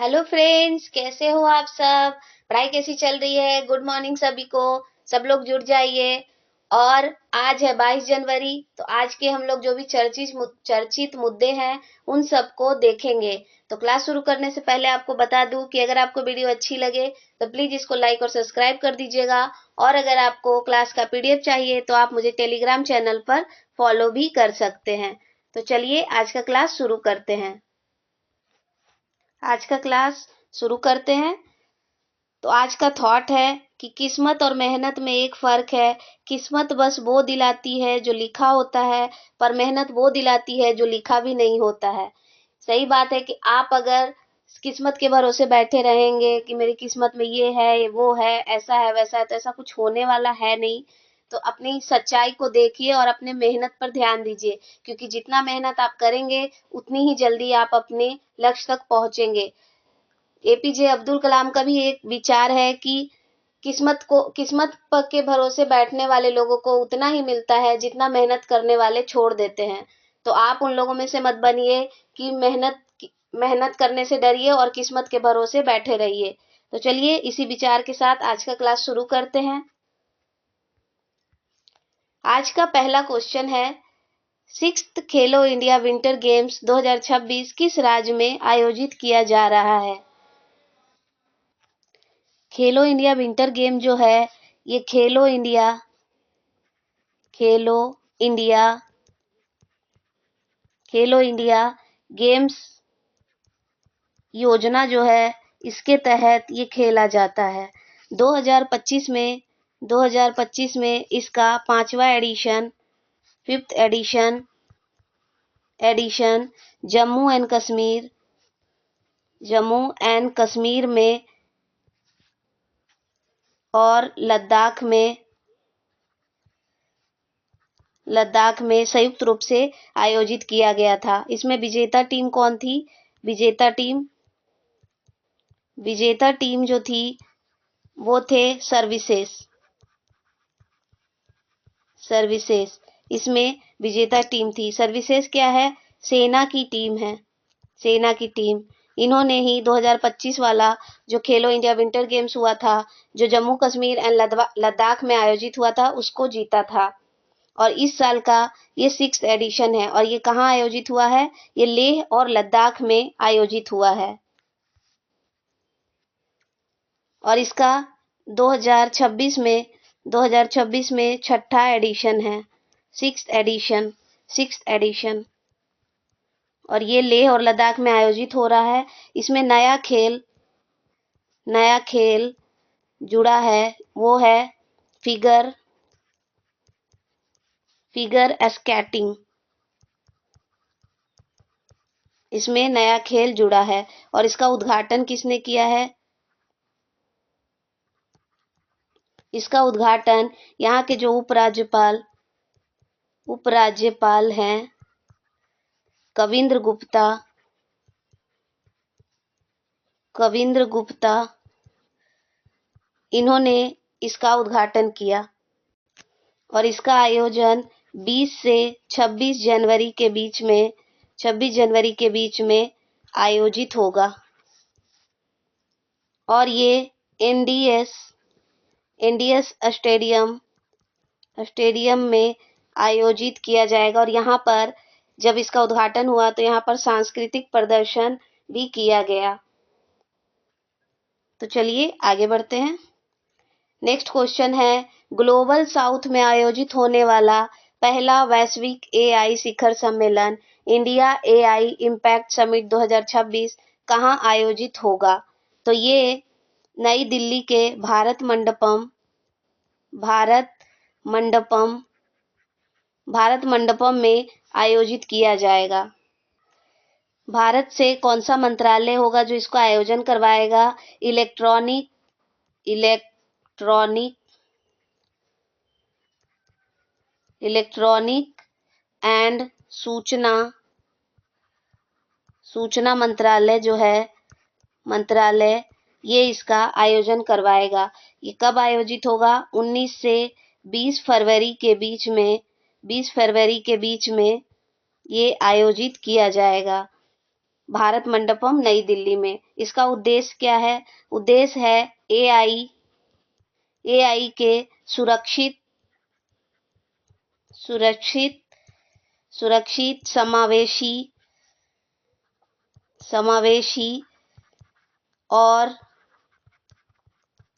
Hello friends, कैसे हो आप सब। पढ़ाई कैसी चल रही है। गुड मॉर्निंग सभी को। सब लोग जुड़ जाइए। और आज है 22 जनवरी, तो आज के हम लोग जो भी चर्चित मुद्दे हैं उन सबको देखेंगे। तो क्लास शुरू करने से पहले आपको बता दूं कि अगर आपको वीडियो अच्छी लगे तो प्लीज इसको लाइक और सब्सक्राइब कर दीजिएगा। और अगर आपको क्लास का पीडीएफ चाहिए तो आप मुझे टेलीग्राम चैनल पर फॉलो भी कर सकते हैं। तो चलिए आज का क्लास शुरू करते हैं। आज का क्लास शुरू करते हैं। तो आज का थॉट है कि किस्मत और मेहनत में एक फर्क है। किस्मत बस वो दिलाती है जो लिखा होता है, पर मेहनत वो दिलाती है जो लिखा भी नहीं होता है। सही बात है कि आप अगर किस्मत के भरोसे बैठे रहेंगे कि मेरी किस्मत में ये है वो है ऐसा है वैसा है, तो ऐसा कुछ होने वाला है नहीं। तो अपनी सच्चाई को देखिए और अपने मेहनत पर ध्यान दीजिए, क्योंकि जितना मेहनत आप करेंगे उतनी ही जल्दी आप अपने लक्ष्य तक पहुंचेंगे। एपीजे अब्दुल कलाम का भी एक विचार है कि किस्मत के भरोसे बैठने वाले लोगों को उतना ही मिलता है जितना मेहनत करने वाले छोड़ देते हैं। तो आप उन लोगों में से मत बनिए कि मेहनत करने से डरिए और किस्मत के भरोसे बैठे रहिए। तो चलिए इसी विचार के साथ आज का क्लास शुरू करते हैं। आज का पहला क्वेश्चन है, सिक्स्थ खेलो इंडिया विंटर गेम्स 2026 किस राज्य में आयोजित किया जा रहा है। खेलो इंडिया विंटर गेम जो है, ये खेलो इंडिया खेलो इंडिया गेम्स योजना जो है, इसके तहत ये खेला जाता है। 2025 में इसका पांचवा fifth edition Jammu and Kashmir में और लद्दाख में संयुक्त रूप से आयोजित किया गया था। इसमें विजेता टीम कौन थी। विजेता टीम जो थी वो थे सर्विसेज। इसमें विजेता टीम थी। सर्विसेज क्या है। सेना की टीम है। सेना की टीम इन्होंने ही 2025 वाला जो खेलो इंडिया विंटर गेम्स हुआ था, जो जम्मू कश्मीर एंड लद्दाख में आयोजित हुआ था, उसको जीता था। और इस साल का ये सिक्स्थ एडिशन है। और ये कहाँ आयोजित हुआ है। ये लेह और लद्दाख में आयोजित हुआ है। और इसका 2026 में छठा एडिशन है। Sixth addition. और ये लेह और लद्दाख में आयोजित हो रहा है। इसमें नया खेल जुड़ा है, वो है फिगर स्केटिंग। इसमें नया खेल जुड़ा है और इसका उद्घाटन किसने किया है। इसका उद्घाटन यहाँ के जो उपराज्यपाल हैं कविंद्र गुप्ता, इन्होंने इसका उद्घाटन किया। और इसका आयोजन 20 से 26 जनवरी के बीच में आयोजित होगा। और ये एनडीएस स्टेडियम में आयोजित किया जाएगा। और यहाँ पर जब इसका उद्घाटन हुआ तो यहाँ पर सांस्कृतिक प्रदर्शन भी किया गया। तो चलिए आगे बढ़ते हैं। नेक्स्ट क्वेश्चन है, ग्लोबल साउथ में आयोजित होने वाला पहला वैश्विक एआई शिखर सम्मेलन इंडिया एआई इम्पैक्ट समिट 2026 कहाँ आयोजित होगा। तो ये नई दिल्ली के भारत मंडपम में आयोजित किया जाएगा। भारत से कौन सा मंत्रालय होगा जो इसको आयोजन करवाएगा। इलेक्ट्रॉनिक एंड सूचना मंत्रालय जो है ये इसका आयोजन करवाएगा। ये कब आयोजित होगा। 19 से 20 फरवरी के बीच में ये आयोजित किया जाएगा। भारत मंडपम नई दिल्ली में। इसका उद्देश्य क्या है? उद्देश्य है एआई के सुरक्षित सुरक्षित सुरक्षित समावेशी और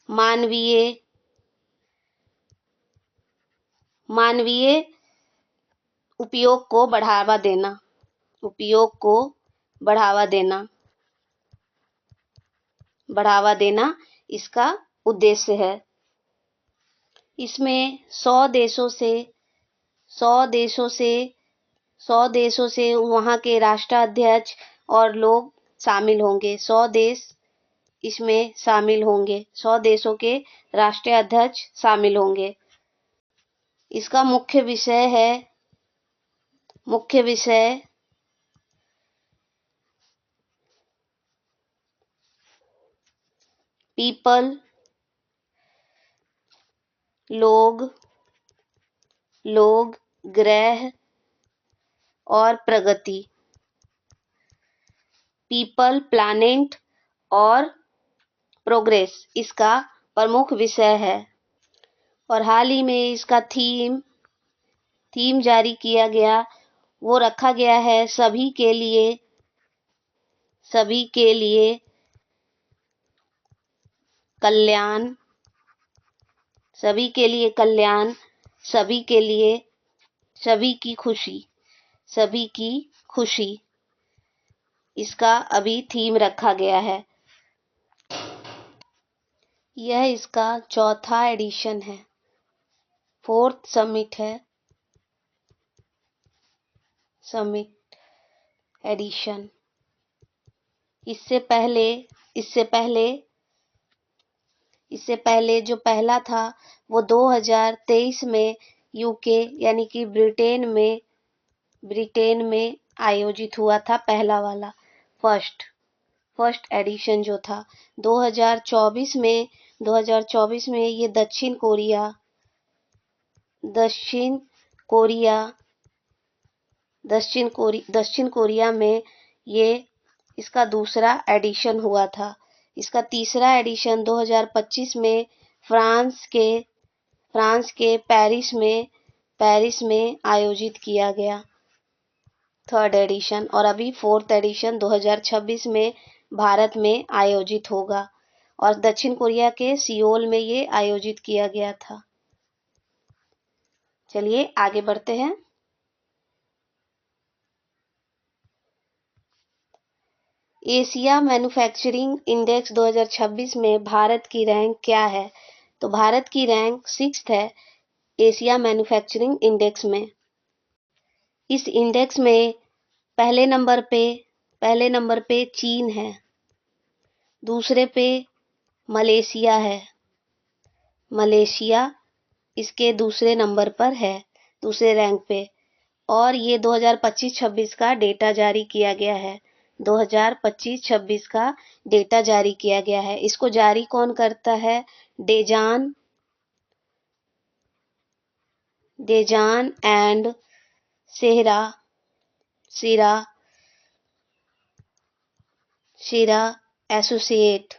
मानवीय उपयोग को बढ़ावा देना इसका उद्देश्य है। इसमें 100 देशों से वहाँ के राष्ट्राध्यक्ष और लोग शामिल होंगे। 100 देश इसमें शामिल होंगे। 100 देशों के राष्ट्राध्यक्ष शामिल होंगे। इसका मुख्य विषय पीपल, लोग, ग्रह और प्रगति। पीपल, प्लैनेट और प्रोग्रेस इसका प्रमुख विषय है। और हाल ही में इसका थीम जारी किया गया, वो रखा गया है सभी के लिए कल्याण, सभी की खुशी इसका अभी थीम रखा गया है। यह इसका चौथा एडिशन है, 4th समिट एडिशन। इससे पहले जो पहला था वो 2023 में यूके यानी कि ब्रिटेन में आयोजित हुआ था। पहला वाला फर्स्ट एडिशन जो था 2024 में ये दक्षिण कोरिया में ये इसका दूसरा एडिशन हुआ था। इसका तीसरा एडिशन 2025 में फ्रांस के पेरिस में आयोजित किया गया, 3rd एडिशन। और अभी 4th एडिशन 2026 में भारत में आयोजित होगा और दक्षिण कोरिया के सियोल में ये आयोजित किया गया था। चलिए आगे बढ़ते हैं। एशिया मैन्युफैक्चरिंग इंडेक्स 2026 में भारत की रैंक क्या है? तो भारत की रैंक 6th है एशिया मैन्युफैक्चरिंग इंडेक्स में। इस इंडेक्स में पहले नंबर पे चीन है, दूसरे पे मलेशिया है। मलेशिया इसके दूसरे नंबर पर है, दूसरे रैंक पे। और ये 2025-26 का डेटा जारी किया गया है। 2025-26 का डेटा जारी किया गया है। इसको जारी कौन करता है? डेजान एंड सीरा एसोसिएट।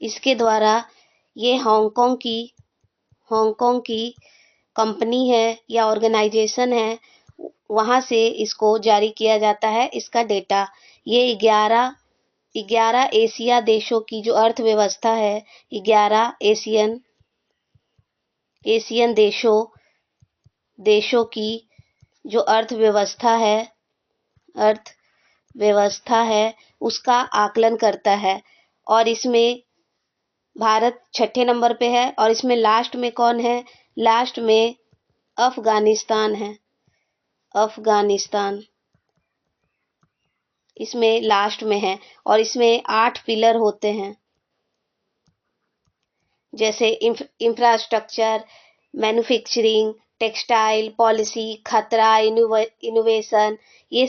इसके द्वारा ये हांगकांग की कंपनी है या ऑर्गेनाइजेशन है, वहां से इसको जारी किया जाता है इसका डेटा। ये 11 एशिया देशों की जो अर्थव्यवस्था है, 11 एशियन देशों की जो अर्थव्यवस्था है उसका आकलन करता है। और इसमें भारत 6ठे नंबर पे है। और इसमें लास्ट में कौन है? लास्ट में अफगानिस्तान है। इसमें लास्ट में है। और इसमें 8 पिलर होते हैं, जैसे इंफ्रास्ट्रक्चर, मैन्युफैक्चरिंग, टेक्सटाइल, पॉलिसी, खतरा, इनोवेशन। ये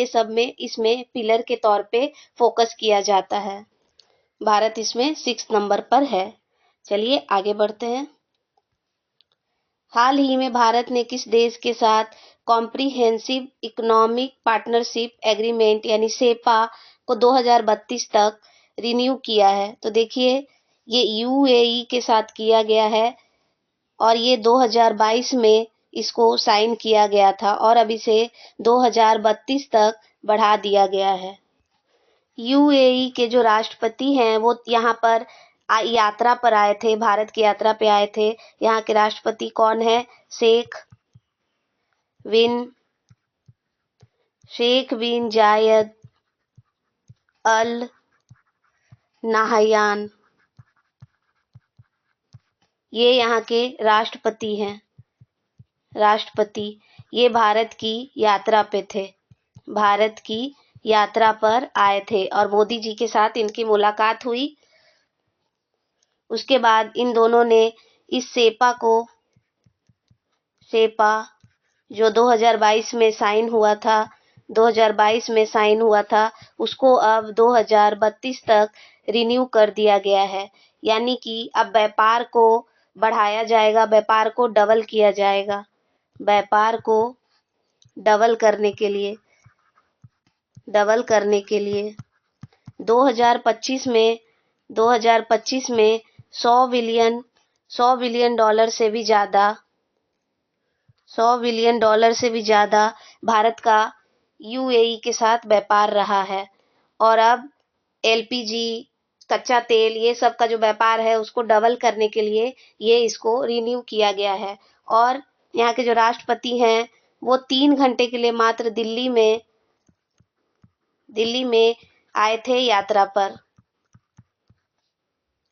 सब में इसमें पिलर के तौर पे फोकस किया जाता है। भारत इसमें 6th नंबर पर है। चलिए आगे बढ़ते हैं। हाल ही में भारत ने किस देश के साथ कॉम्प्रिहेंसिव इकोनॉमिक पार्टनरशिप एग्रीमेंट यानी सेपा को 2032 तक रिन्यू किया है? तो देखिए, ये यूएई के साथ किया गया है और ये 2022 में इसको साइन किया गया था और अब इसे 2032 तक बढ़ा दिया गया है। यूएई के जो राष्ट्रपति हैं वो यहाँ पर यात्रा पर आए थे, भारत की यात्रा पे आए थे। यहाँ के राष्ट्रपति कौन है? शेख बिन जायद अल नाहयान, ये यहाँ के राष्ट्रपति हैं। ये भारत की यात्रा पे थे, भारत की यात्रा पर आए थे और मोदी जी के साथ इनकी मुलाकात हुई। उसके बाद इन दोनों ने इस सेपा जो 2022 में साइन हुआ था, 2022 में साइन हुआ था, उसको अब 2032 तक रिन्यू कर दिया गया है। यानी कि अब व्यापार को बढ़ाया जाएगा, व्यापार को डबल किया जाएगा। व्यापार को डबल करने के लिए 2025 में 100 बिलियन डॉलर से भी ज़्यादा भारत का यूएई के साथ व्यापार रहा है। और अब एलपीजी, कच्चा तेल, ये सब का जो व्यापार है उसको डबल करने के लिए ये इसको रिन्यू किया गया है। और यहाँ के जो राष्ट्रपति हैं वो 3 घंटे के लिए मात्र दिल्ली में आए थे यात्रा पर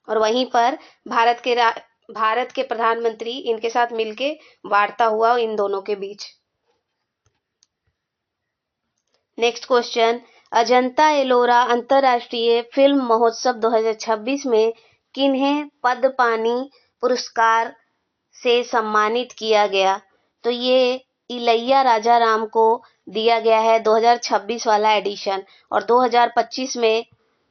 और वहीं पर भारत के प्रधानमंत्री इनके साथ मिलके वार्ता हुआ इन दोनों के बीच। नेक्स्ट क्वेश्चन, अजंता एलोरा अंतर्राष्ट्रीय फिल्म महोत्सव 2026 में किन्हें पद्मपाणि पुरस्कार से सम्मानित किया गया? तो ये इलैया राजाराम को दिया गया है 2026 वाला एडिशन और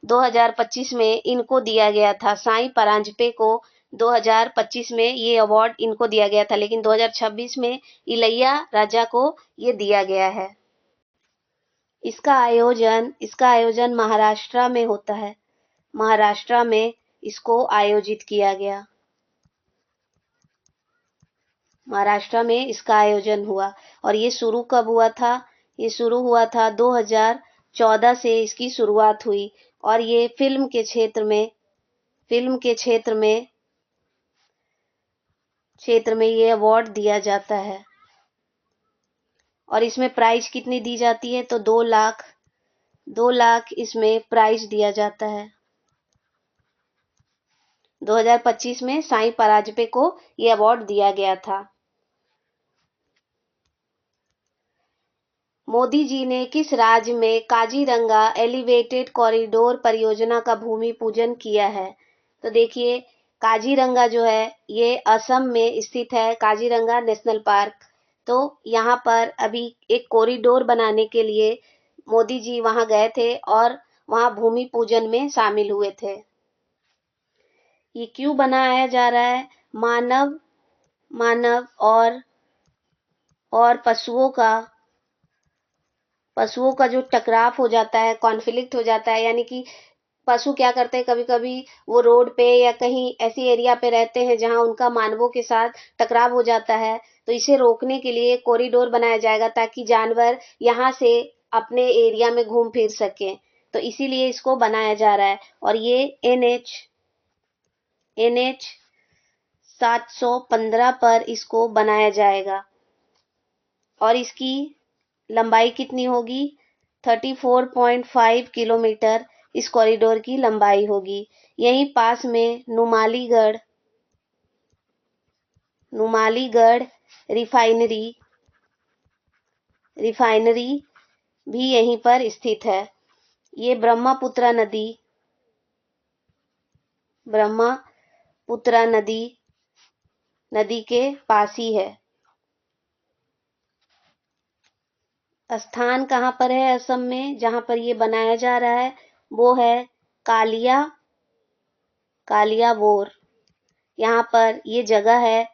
2025 में इनको दिया गया था, साईं परांजपे को 2025 में ये अवार्ड इनको दिया गया था, लेकिन 2026 में इलैया राजा को ये दिया गया है। इसका आयोजन महाराष्ट्र में होता है, महाराष्ट्र में इसको आयोजित किया गया, महाराष्ट्र में इसका आयोजन हुआ। और ये शुरू कब हुआ था? ये शुरू हुआ था 2014 से इसकी शुरुआत हुई और ये फिल्म के क्षेत्र में ये अवार्ड दिया जाता है। और इसमें प्राइज कितनी दी जाती है? तो 2 लाख इसमें प्राइज दिया जाता है। 2025 में साईं परांजपे को ये अवार्ड दिया गया था। मोदी जी ने किस राज्य में काजीरंगा एलिवेटेड कॉरिडोर परियोजना का भूमि पूजन किया है? तो देखिए, काजीरंगा जो है ये असम में स्थित है, काजीरंगा नेशनल पार्क। तो यहाँ पर अभी एक कॉरिडोर बनाने के लिए मोदी जी वहाँ गए थे और वहाँ भूमि पूजन में शामिल हुए थे। ये क्यों बनाया जा रहा है? मानव और पशुओं का जो टकराव हो जाता है, कॉन्फ्लिक्ट हो जाता है, यानी कि पशु क्या करते हैं, कभी कभी वो रोड पे या कहीं ऐसी एरिया पे रहते हैं जहां उनका मानवों के साथ टकराव हो जाता है। तो इसे रोकने के लिए कॉरिडोर बनाया जाएगा ताकि जानवर यहाँ से अपने एरिया में घूम फिर सके। तो इसीलिए इसको बनाया जा रहा है और ये NH 715 पर इसको बनाया जाएगा और इसकी लंबाई कितनी होगी? 34.5 किलोमीटर इस कॉरिडोर की लंबाई होगी। यहीं पास में नुमालीगढ़ रिफाइनरी भी यहीं पर स्थित है। ये ब्रह्मपुत्र नदी के पास ही है। स्थान कहाँ पर है असम में जहाँ पर ये बनाया जा रहा है? वो है कालियाबोर। यहाँ पर ये जगह है,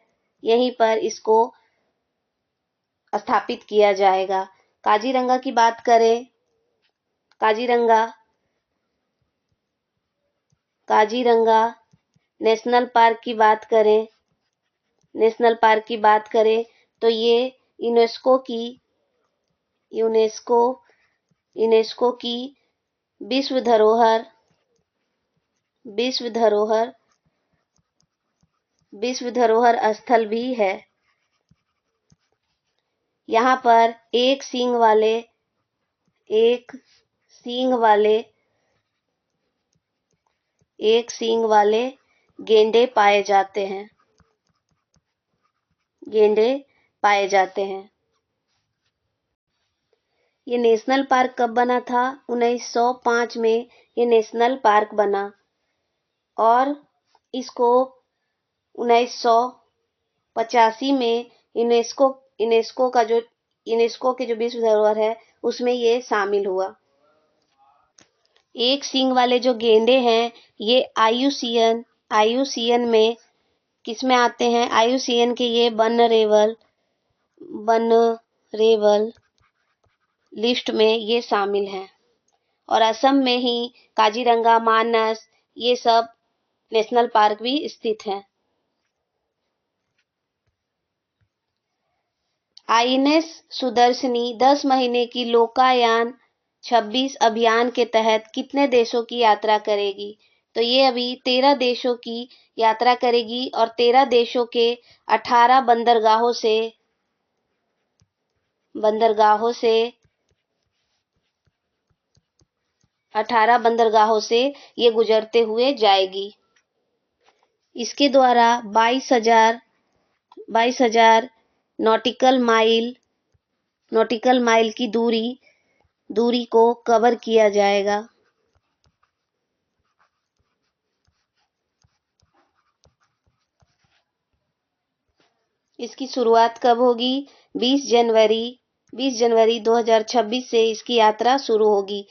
यहीं पर इसको स्थापित किया जाएगा। काजीरंगा की बात करें, काजीरंगा काजीरंगा नेशनल पार्क की बात करें, नेशनल पार्क की बात करें तो ये यूनेस्को की यूनेस्को यूनेस्को की विश्व धरोहर विश्व धरोहर विश्व धरोहर स्थल भी है। यहाँ पर एक सींग वाले एक सींग वाले एक सींग वाले गेंडे पाए जाते हैं। गेंडे पाए जाते हैं। ये नेशनल पार्क कब बना था? 1905 में ये नेशनल पार्क बना और इसको 1985 में यूनेस्को के जो विश्व धरोहर है उसमें ये शामिल हुआ। एक सींग वाले जो गेंडे हैं ये आईयूसीएन में किस में आते हैं? आईयूसीएन के ये वनरेबल लिस्ट में ये शामिल हैं। और असम में ही काजीरंगा, मानस ये सब नेशनल पार्क भी स्थित हैं। आईएनएस सुदर्शनी 10 महीने की लोकायान 26 अभियान के तहत कितने देशों की यात्रा करेगी? तो ये अभी 13 देशों की यात्रा करेगी और 13 देशों के 18 बंदरगाहों से ये गुजरते हुए जाएगी। इसके द्वारा 22,000 नॉटिकल माइल की दूरी को कवर किया जाएगा। इसकी शुरुआत कब होगी? 20 जनवरी 2026 से इसकी यात्रा शुरू होगी।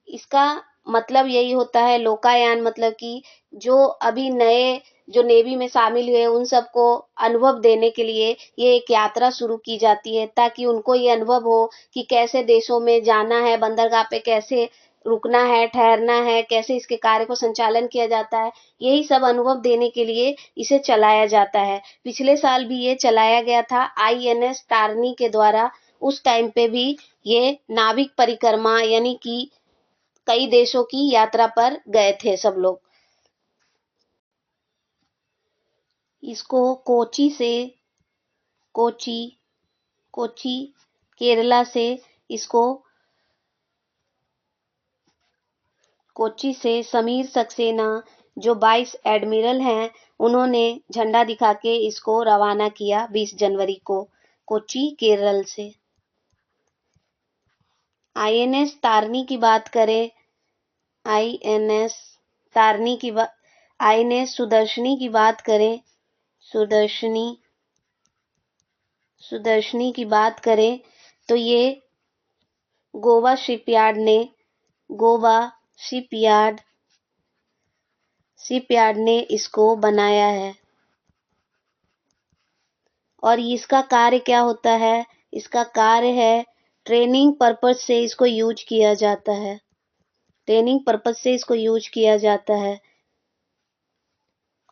इसका मतलब यही होता है, लोकायान मतलब कि जो अभी नए जो नेवी में शामिल हुए उन सबको अनुभव देने के लिए ये एक यात्रा शुरू की जाती है, ताकि उनको ये अनुभव हो कि कैसे देशों में जाना है, बंदरगाह पे कैसे रुकना है, ठहरना है, कैसे इसके कार्य को संचालन किया जाता है। यही सब अनुभव देने के लिए इसे चलाया जाता है। पिछले साल भी ये चलाया गया था आईएनएस तारनी के द्वारा। उस टाइम पे भी ये नाविक परिक्रमा यानी कि कई देशों की यात्रा पर गए थे सब लोग। इसको कोची केरला से इसको कोच्चि से समीर सक्सेना जो 22 एडमिरल हैं उन्होंने झंडा दिखा के इसको रवाना किया 20 जनवरी को कोच्चि केरल से। आईएनएस तारनी की बात करें, आईएनएस सुदर्शनी की बात करें, सुदर्शनी की बात करें तो ये गोवा शिपयार्ड ने इसको बनाया है। और इसका कार्य क्या होता है? इसका कार्य है ट्रेनिंग पर्पज से इसको यूज किया जाता है। ट्रेनिंग पर्पज से इसको यूज किया जाता है।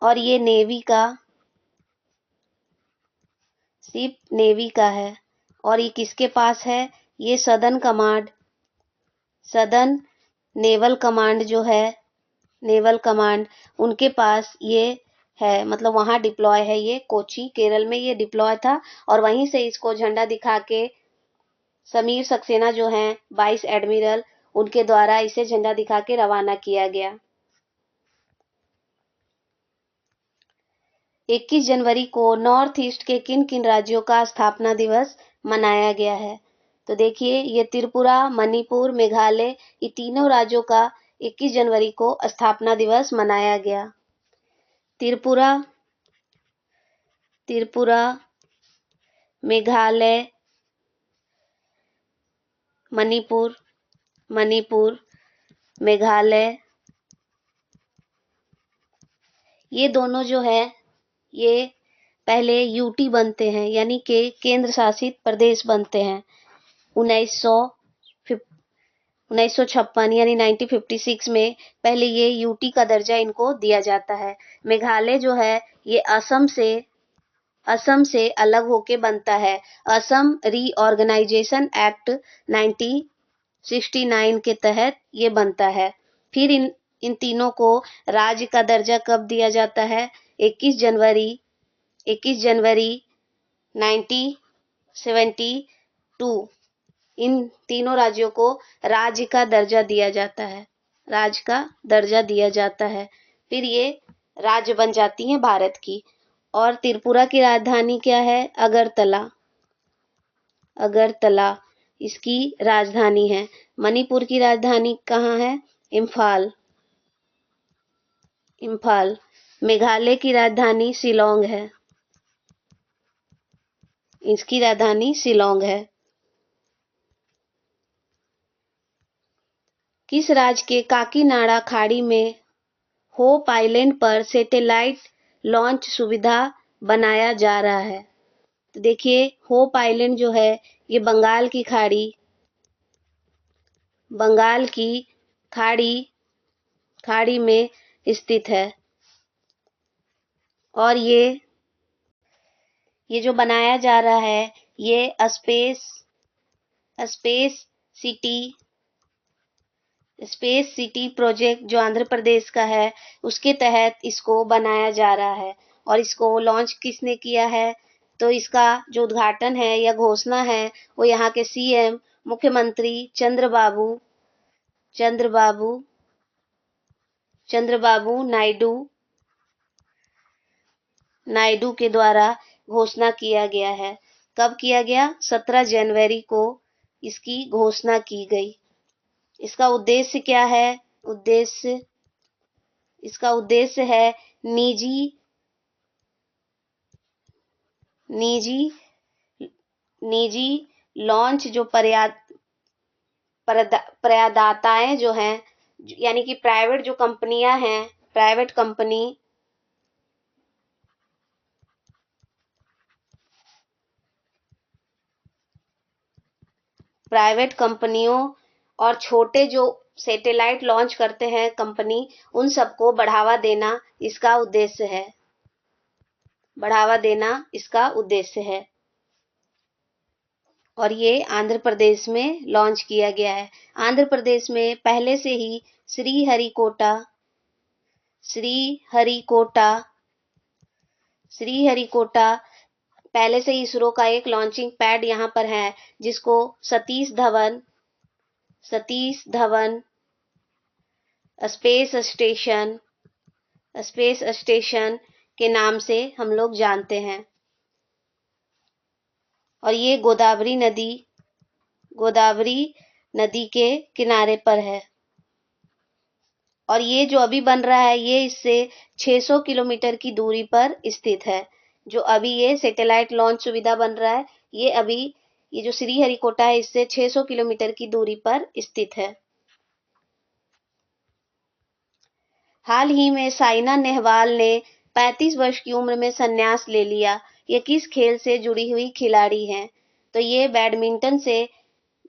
और ये नेवी का है। और ये किसके पास है? ये सदर्न नेवल कमांड जो है, नेवल कमांड उनके पास ये है, मतलब वहां डिप्लॉय है। ये कोच्चि केरल में ये डिप्लॉय था और वहीं से इसको झंडा दिखा के समीर सक्सेना जो हैं 22 एडमिरल उनके द्वारा इसे झंडा दिखा के रवाना किया गया। 21 जनवरी को नॉर्थ ईस्ट के किन किन राज्यों का स्थापना दिवस मनाया गया है? तो देखिए, ये त्रिपुरा, मणिपुर, मेघालय ये तीनों राज्यों का 21 जनवरी को स्थापना दिवस मनाया गया। त्रिपुरा, मेघालय, मणिपुर, मेघालय ये दोनों जो है ये पहले यूटी बनते हैं, यानी कि केंद्र शासित प्रदेश बनते हैं। 1956 यानी 1956 में पहले ये यूटी का दर्जा इनको दिया जाता है। मेघालय जो है ये असम से अलग होके बनता है। असम रीऑर्गेनाइजेशन एक्ट 1969 के तहत ये बनता है। फिर इन तीनों को राज्य का दर्जा कब दिया जाता है? 21 जनवरी 1972 इन तीनों राज्यों को राज्य का दर्जा दिया जाता है। राज्य का दर्जा दिया जाता है। फिर ये राज्य बन जाती हैं भारत की। और त्रिपुरा की राजधानी क्या है? अगरतला इसकी राजधानी है। मणिपुर की राजधानी कहाँ है? इम्फाल। मेघालय की राजधानी शिलोंग है। इसकी राजधानी शिलोंग है। किस राज्य के काकीनाडा खाड़ी में होप आइलैंड पर सैटेलाइट लॉन्च सुविधा बनाया जा रहा है? तो देखिए, होप आइलैंड जो है ये बंगाल की खाड़ी में स्थित है। और ये जो बनाया जा रहा है ये स्पेस सिटी प्रोजेक्ट जो आंध्र प्रदेश का है उसके तहत इसको बनाया जा रहा है। और इसको लॉन्च किसने किया है? तो इसका जो उद्घाटन है या घोषणा है वो यहाँ के सीएम मुख्यमंत्री चंद्रबाबू नायडू के द्वारा घोषणा किया गया है। कब किया गया? 17 जनवरी को इसकी घोषणा की गई। इसका उद्देश्य क्या है? इसका उद्देश्य है निजी लॉन्च जो प्रदाताएं जो हैं, यानी कि प्राइवेट जो कंपनियां हैं, प्राइवेट कंपनियों और छोटे जो सैटेलाइट लॉन्च करते हैं कंपनी, उन सबको बढ़ावा देना इसका उद्देश्य है। और ये आंध्र प्रदेश में लॉन्च किया गया है। आंध्र प्रदेश में पहले से ही श्रीहरिकोटा पहले से ही इसरो का एक लॉन्चिंग पैड यहाँ पर है, जिसको सतीश धवन स्पेस स्टेशन के नाम से हम लोग जानते हैं। और ये गोदावरी नदी के किनारे पर है। और ये जो अभी बन रहा है ये इससे 600 किलोमीटर की दूरी पर स्थित है। जो अभी ये सैटेलाइट लॉन्च सुविधा बन रहा है ये जो श्रीहरिकोटा है इससे 600 किलोमीटर की दूरी पर स्थित है। हाल ही में साइना नेहवाल ने 35 वर्ष की उम्र में संन्यास ले लिया। ये किस खेल से जुड़ी हुई खिलाड़ी हैं? तो ये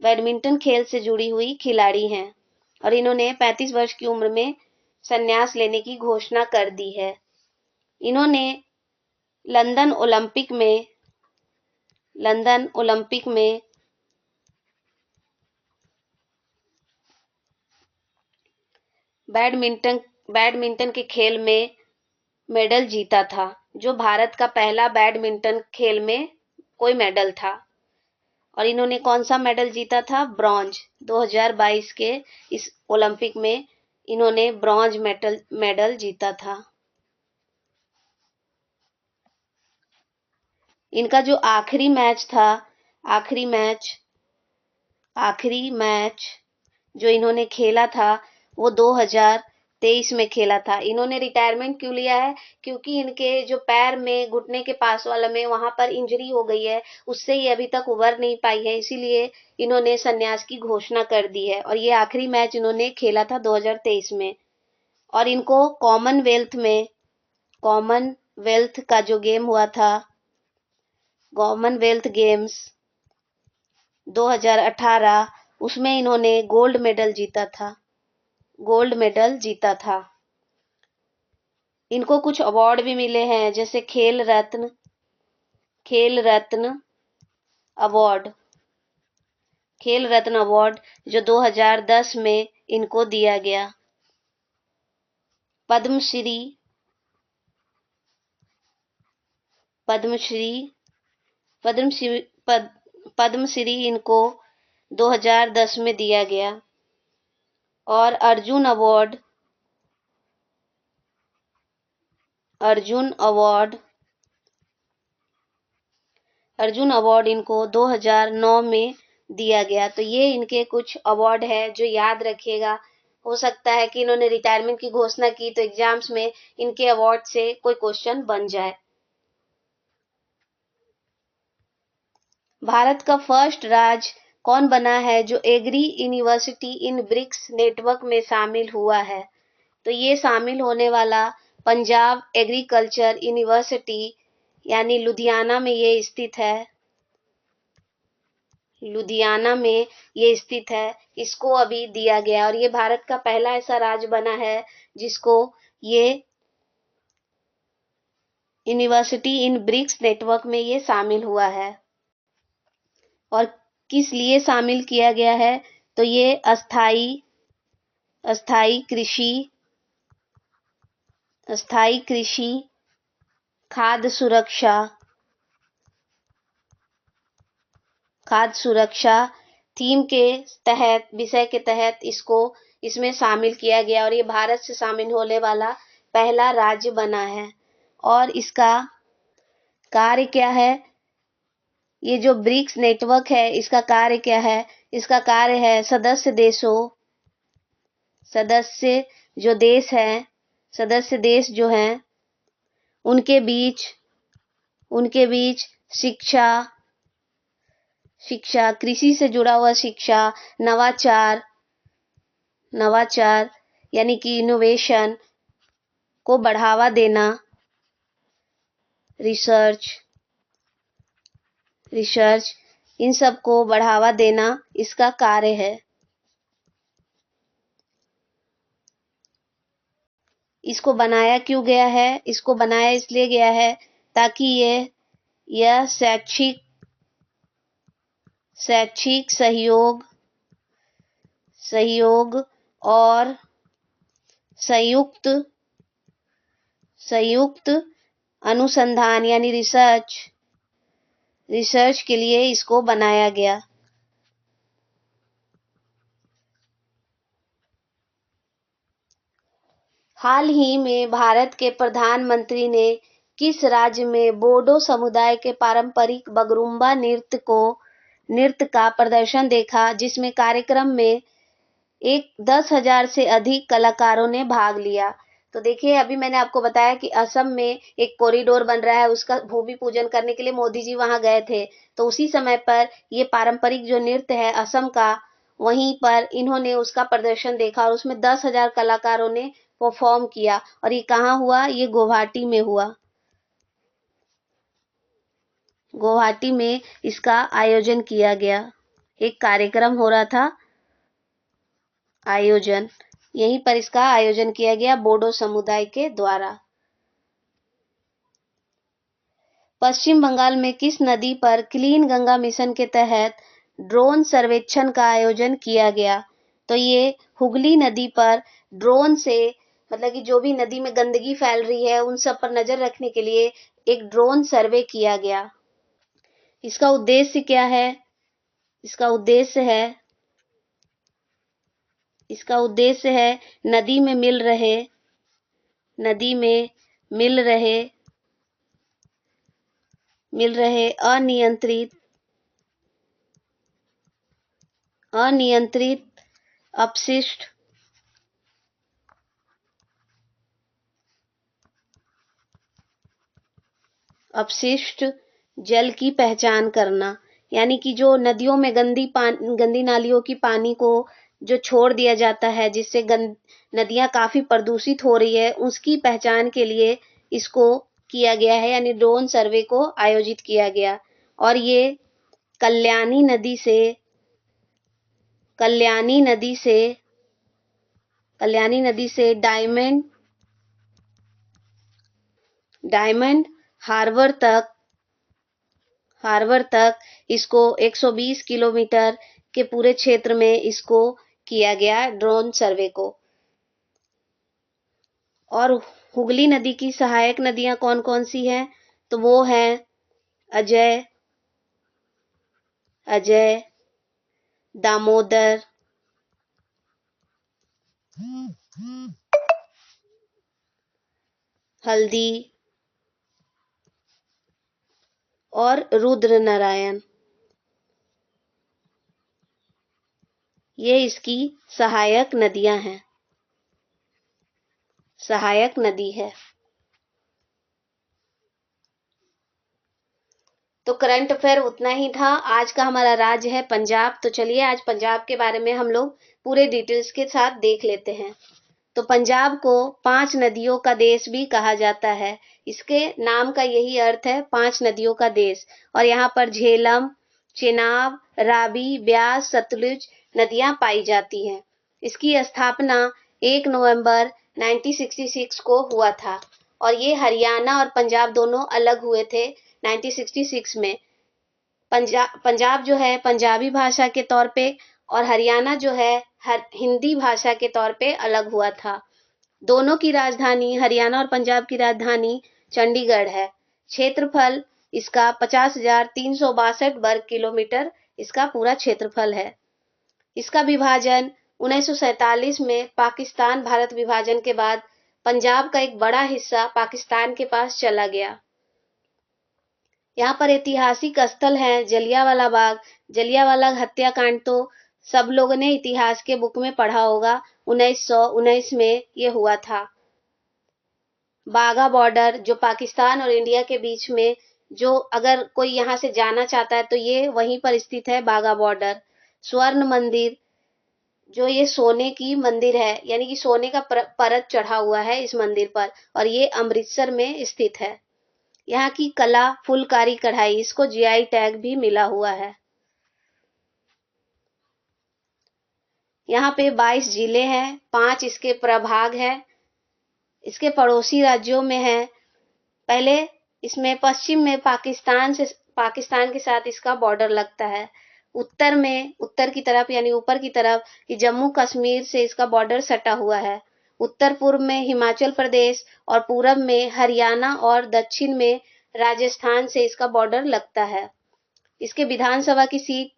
बैडमिंटन खेल से जुड़ी हुई खिलाड़ी हैं। और इन्होंने 35 वर्ष की उम्र में संन्यास लेने की घोषणा कर दी है। इन्होंने लंदन ओलंपिक में बैडमिंटन के खेल में मेडल जीता था, जो भारत का पहला बैडमिंटन खेल में कोई मेडल था। और इन्होंने कौन सा मेडल जीता था? ब्रॉन्ज। 2022 के इस ओलंपिक में इन्होंने ब्रॉन्ज मेडल जीता था। इनका जो आखिरी मैच जो इन्होंने खेला था वो 2023 में खेला था। इन्होंने रिटायरमेंट क्यों लिया है? क्योंकि इनके जो पैर में घुटने के पास वाला में वहां पर इंजरी हो गई है, उससे ये अभी तक उबर नहीं पाई है, इसीलिए इन्होंने संन्यास की घोषणा कर दी है। और ये आखिरी मैच इन्होंने खेला था 2023 में। और इनको कॉमनवेल्थ का जो गेम हुआ था कॉमनवेल्थ गेम्स 2018, उसमें इन्होंने गोल्ड मेडल जीता था। इनको कुछ अवार्ड भी मिले हैं, जैसे अवार्ड खेल रत्न अवार्ड जो 2010 में इनको दिया गया। पद्मश्री इनको 2010 में दिया गया। और अर्जुन अवार्ड इनको 2009 में दिया गया। तो ये इनके कुछ अवार्ड है जो याद रखिएगा। हो सकता है कि इन्होंने रिटायरमेंट की घोषणा की तो एग्जाम्स में इनके अवार्ड से कोई क्वेश्चन बन जाए। भारत का फर्स्ट राज्य कौन बना है जो एग्री यूनिवर्सिटी इन ब्रिक्स नेटवर्क में शामिल हुआ है? तो ये शामिल होने वाला पंजाब एग्रीकल्चर यूनिवर्सिटी यानी लुधियाना में ये स्थित है। इसको अभी दिया गया और ये भारत का पहला ऐसा राज्य बना है जिसको ये यूनिवर्सिटी इन ब्रिक्स नेटवर्क में ये शामिल हुआ है। और किस लिए शामिल किया गया है? तो ये अस्थाई कृषि, खाद्य सुरक्षा थीम के विषय के तहत इसमें शामिल किया गया और ये भारत से शामिल होने वाला पहला राज्य बना है। और इसका कार्य क्या है? ये जो ब्रिक्स नेटवर्क है इसका कार्य क्या है? इसका कार्य है सदस्य देश जो हैं उनके बीच शिक्षा, कृषि से जुड़ा हुआ शिक्षा, नवाचार यानी कि इनोवेशन को बढ़ावा देना, रिसर्च इन सब को बढ़ावा देना इसका कार्य है। इसको बनाया क्यों गया है? इसको बनाया इसलिए गया है ताकि यह शैक्षिक सहयोग और संयुक्त अनुसंधान यानी रिसर्च के लिए इसको बनाया गया। हाल ही में भारत के प्रधानमंत्री ने किस राज्य में बोडो समुदाय के पारंपरिक बगरुम्बा नृत्य का प्रदर्शन देखा, जिसमें कार्यक्रम में 10,000 से अधिक कलाकारों ने भाग लिया? तो देखिए, अभी मैंने आपको बताया कि असम में एक कॉरिडोर बन रहा है, उसका भूमि पूजन करने के लिए मोदी जी वहां गए थे। तो उसी समय पर ये पारंपरिक जो नृत्य है असम का, वहीं पर इन्होंने उसका प्रदर्शन देखा और उसमें 10,000 कलाकारों ने परफॉर्म किया। और ये कहाँ हुआ? ये गुवाहाटी में हुआ। गुवाहाटी में इसका आयोजन किया गया। एक कार्यक्रम हो रहा था, यहीं पर इसका आयोजन किया गया बोडो समुदाय के द्वारा। पश्चिम बंगाल में किस नदी पर क्लीन गंगा मिशन के तहत ड्रोन सर्वेक्षण का आयोजन किया गया? तो ये हुगली नदी पर ड्रोन से, मतलब कि जो भी नदी में गंदगी फैल रही है उन सब पर नजर रखने के लिए एक ड्रोन सर्वे किया गया। इसका उद्देश्य क्या है? इसका उद्देश्य है नदी में मिल रहे अनियंत्रित अपशिष्ट जल की पहचान करना, यानी कि जो नदियों में गंदी नालियों की पानी को जो छोड़ दिया जाता है, जिससे नदियां काफी प्रदूषित हो रही है, उसकी पहचान के लिए इसको किया गया है, यानी ड्रोन सर्वे को आयोजित किया गया। और ये कल्याणी नदी से डायमंड हार्बर तक इसको 120 किलोमीटर के पूरे क्षेत्र में इसको किया गया ड्रोन सर्वे को। और हुगली नदी की सहायक नदियां कौन कौन सी हैं? तो वो हैं अजय, दामोदर, हल्दी और रुद्र नारायण। ये इसकी सहायक नदियां हैं, सहायक नदी है। तो करंट अफेयर उतना ही था। आज का हमारा राज्य है पंजाब। तो चलिए आज पंजाब के बारे में हम लोग पूरे डिटेल्स के साथ देख लेते हैं। तो पंजाब को 5 नदियों का देश भी कहा जाता है। इसके नाम का यही अर्थ है, 5 नदियों का देश। और यहाँ पर झेलम, चेनाब, रावी, ब्यास, सतलुज नदियां पाई जाती हैं। इसकी स्थापना 1 नवंबर 1966 को हुआ था और ये हरियाणा और पंजाब दोनों अलग हुए थे 1966 में। पंजाब जो है पंजाबी भाषा के तौर पे और हरियाणा जो है हिंदी भाषा के तौर पे अलग हुआ था। दोनों की राजधानी, हरियाणा और पंजाब की राजधानी चंडीगढ़ है। क्षेत्रफल इसका 50,362 वर्ग किलोमीटर इसका पूरा क्षेत्रफल है। इसका विभाजन 1947 में पाकिस्तान भारत विभाजन के बाद पंजाब का एक बड़ा हिस्सा पाकिस्तान के पास चला गया। यहाँ पर ऐतिहासिक स्थल है जलियांवाला बाग। जलियांवाला हत्याकांड तो सब लोगों ने इतिहास के बुक में पढ़ा होगा। 1919 में ये हुआ था। बाघा बॉर्डर जो पाकिस्तान और इंडिया के बीच में, जो अगर कोई यहाँ से जाना चाहता है तो ये वहीं पर स्थित है, बाघा बॉर्डर। स्वर्ण मंदिर, जो ये सोने की मंदिर है, यानी कि सोने का परत चढ़ा हुआ है इस मंदिर पर, और ये अमृतसर में स्थित है। यहाँ की कला फुलकारी कढ़ाई, इसको जीआई टैग भी मिला हुआ है। यहाँ पे 22 जिले हैं, 5 इसके प्रभाग हैं। इसके पड़ोसी राज्यों में है, पहले इसमें पश्चिम में पाकिस्तान के साथ इसका बॉर्डर लगता है। उत्तर में, उत्तर की तरफ यानी ऊपर की तरफ जम्मू कश्मीर से इसका बॉर्डर सटा हुआ है। उत्तर पूर्व में हिमाचल प्रदेश और पूरब में हरियाणा और दक्षिण में राजस्थान से इसका बॉर्डर लगता है। इसके विधानसभा की सीट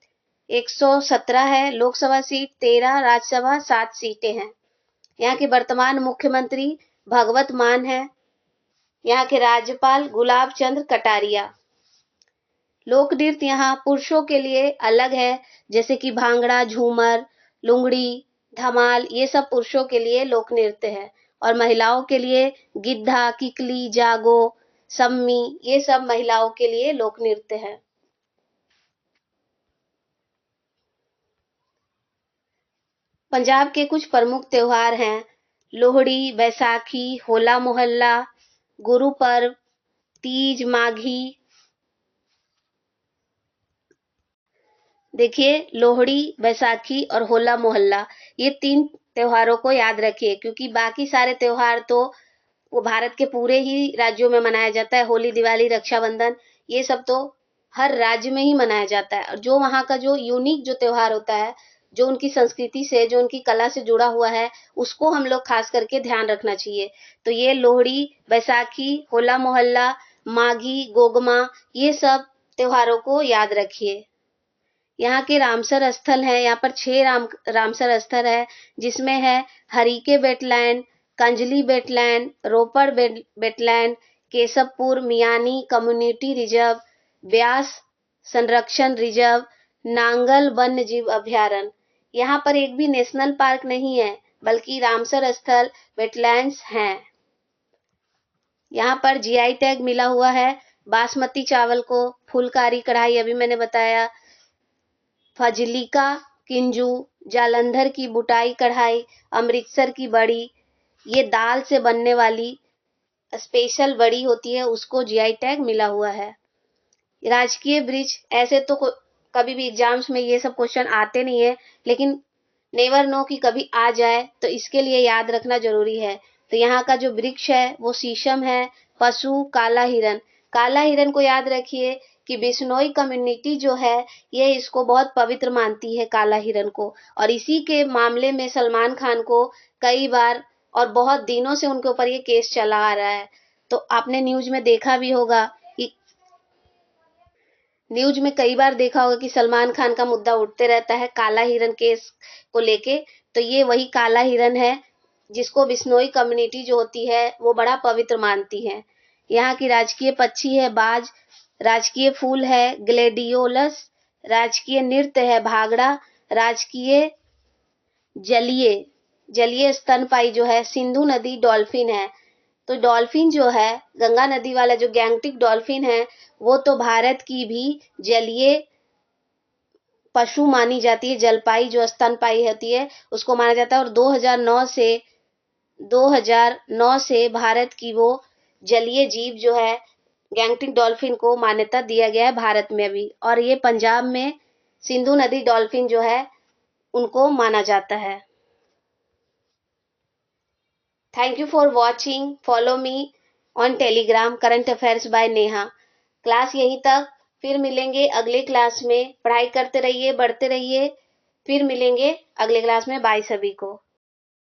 117 है, लोकसभा सीट 13, राज्यसभा 7 सीटें हैं। यहाँ के वर्तमान मुख्यमंत्री भगवत मान है। यहाँ के राज्यपाल गुलाब चंद्र कटारिया। लोक नृत्य यहाँ पुरुषों के लिए अलग है, जैसे कि भांगड़ा, झूमर, लुंगड़ी, धमाल, ये सब पुरुषों के लिए लोक नृत्य है। और महिलाओं के लिए गिद्धा, किकली, जागो, सम्मी, ये सब महिलाओं के लिए लोक नृत्य है। पंजाब के कुछ प्रमुख त्योहार हैं लोहड़ी, बैसाखी, होला मोहल्ला, गुरु पर्व, तीज, माघी। देखिए, लोहड़ी, बैसाखी और होला मोहल्ला, ये 3 त्योहारों को याद रखिए, क्योंकि बाकी सारे त्योहार तो वो भारत के पूरे ही राज्यों में मनाया जाता है। होली, दिवाली, रक्षाबंधन, ये सब तो हर राज्य में ही मनाया जाता है। और जो वहाँ का जो यूनिक जो त्योहार होता है, जो उनकी संस्कृति से, जो उनकी कला से जुड़ा हुआ है, उसको हम लोग खास करके ध्यान रखना चाहिए। तो ये लोहड़ी, बैसाखी, होला मोहल्ला, माघी, गोगमा, ये सब त्योहारों को याद रखिए। यहाँ के रामसर स्थल है, यहाँ पर 6 रामसर स्थल है, जिसमें है Harike wetland, Kanjli wetland, Ropar wetland, Keshopur Miani community reserve, Beas संरक्षण रिजर्व, नांगल वन्य जीव अभ्यारण्य। यहाँ पर एक भी नेशनल पार्क नहीं है, बल्कि रामसर स्थल वेटलैंड्स हैं। यहाँ पर जीआई टैग मिला हुआ है बासमती चावल को, फुलकारी कढ़ाई अभी मैंने बताया, फजलिका किंजू, जालंधर की बुटाई कढ़ाई, अमृतसर की बड़ी, ये दाल से बनने वाली स्पेशल बड़ी होती है, उसको जीआई टैग मिला हुआ है। राजकीय वृक्ष ऐसे तो कभी भी एग्जाम्स में ये सब क्वेश्चन आते नहीं है, लेकिन नेवर नो कि कभी आ जाए, तो इसके लिए याद रखना जरूरी है। तो यहाँ का जो वृक्ष है वो शीशम है। पशु काला हिरन। काला हिरन को याद रखिए कि बिश्नोई कम्युनिटी जो है ये इसको बहुत पवित्र मानती है, काला हिरन को। और इसी के मामले में सलमान खान को कई बार और बहुत दिनों से उनके ऊपर ये केस चला आ रहा है। तो आपने न्यूज में देखा भी होगा कि न्यूज में कई बार देखा होगा कि सलमान खान का मुद्दा उठते रहता है काला हिरन केस को लेके। तो ये वही काला हिरन है जिसको बिश्नोई कम्युनिटी जो होती है वो बड़ा पवित्र मानती है। यहाँ की राजकीय पक्षी है बाज, राजकीय फूल है ग्लेडियोलस, राजकीय नृत्य है भांगड़ा, राजकीय जलीय जलीय स्तनपायी जो है सिंधु नदी डॉल्फिन है। तो डॉल्फिन जो है, गंगा नदी वाला जो गैंगटिक डॉल्फिन है, वो तो भारत की भी जलीय पशु मानी जाती है। जलपाई जो स्तनपायी होती है उसको माना जाता है। और 2009 से भारत की वो जलीय जीव जो है गैंगटिक डॉल्फिन को मान्यता दिया गया है भारत में भी। और ये पंजाब में सिंधु नदी डॉल्फिन जो है उनको माना जाता है। Thank you for watching. Follow me on Telegram current affairs by Neha. Class यहीं तक, फिर मिलेंगे अगले क्लास में। पढ़ाई करते रहिए, बढ़ते रहिए, फिर मिलेंगे अगले क्लास में। बाय सभी को।